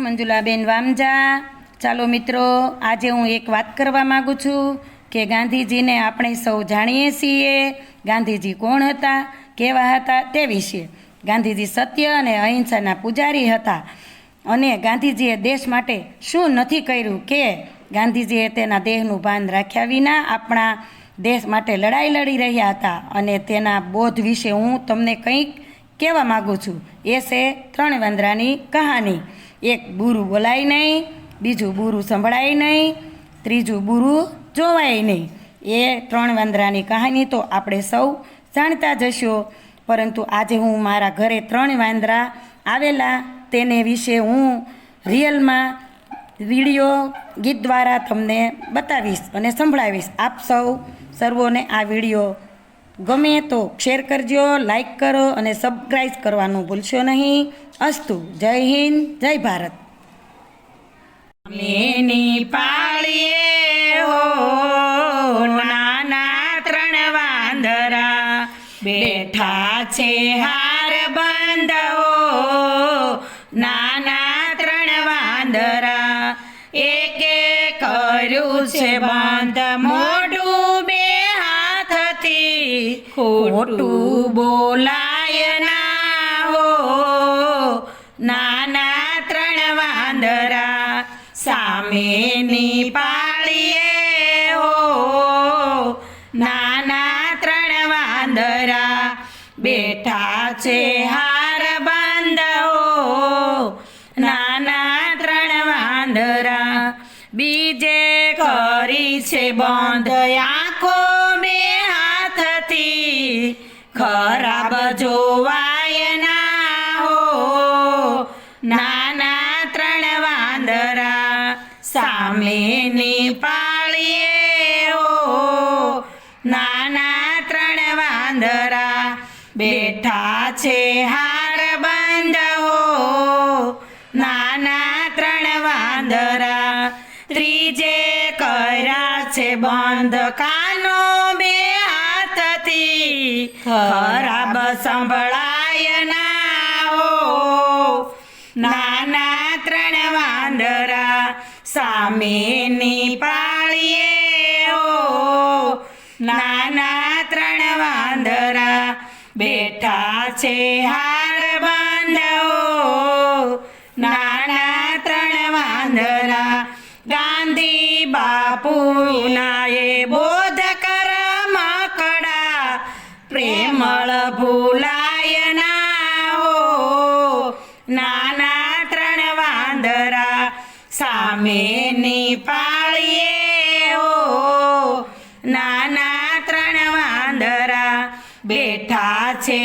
મંજુલાબેન વામજા। ચાલો મિત્રો, આજે હું એક વાત કરવા માગું છું કે ગાંધીજીને આપણે સૌ જાણીએ છીએ। ગાંધીજી કોણ હતા, કેવા હતા તે વિશે। ગાંધીજી સત્ય અને અહિંસાના પૂજારી હતા અને ગાંધીજીએ દેશ માટે શું નથી કર્યું કે ગાંધીજીએ તેના દેહનું ભાન રાખ્યા વિના આપણા દેશ માટે લડાઈ લડી રહ્યા હતા અને તેના બોધ વિશે હું તમને કંઈક કહેવા માગું છું। એ છે 3 વાંદરાની કહાની। એક બુરું બોલાય નહીં, બીજું બુરું સંભળાય નહીં, ત્રીજું બુરું જોવાય નહીં। એ 3 વાંદરાની કહાની તો આપણે સૌ જાણતા જ હશો, પરંતુ આજે હું મારા ઘરે 3 વાંદરા આવેલા તેને વિશે હું રિયલમાં વિડીયો ગીત દ્વારા તમને બતાવીશ અને સંભળાવીશ। આપ સર્વોને આ વિડીયો ગમે તો શેર કરજો, લાઈક કરો અને સબસ્ક્રાઈબ કરવાનું ભૂલશો નહીં। અસ્તુ। જય હિન્દ, જય ભારત। મેની પાળીએ હો નાના 3 વાંદરા, બેઠા છે હાર બંધો નાના 3 વાંદરા। એકે કર્યું છે બંધ મોઢું 2 હાથથી, ખોટું બોલાય ના હો નાના 3 વાંદરા। સામેની પાળીએ હો નાના 3 વાંદરા, બેઠા છે હાર બંધો નાના 3 વાંદરા। બીજે કરી છે બંધ આંખો 2 હાથથી, ખરાબ જોવાય ના હો નાના 3 વાંદરા। સામેની પાળીએ હો નાના 3 વાંદરા, બેઠા છે હાર બંધો નાના 3 વાંદરા। ત્રીજે કર્યા છે બંધ કાનો 2 હાથથી, ખરાબ સંભળાય ના હો નાના 3 વાંદરા। સામેની પાળીએ હો નાના 3 વાંદરા, બેઠા છે હાર બંધો નાના 3 વાંદરા। ગાંધી બાપુના એ બોધ કરમકડા, પ્રેમળ ભૂલાય ના હો નાના 3 વાંદરા। સામેની પાળીએ હો નાના 3 વાંદરા, બેઠા છે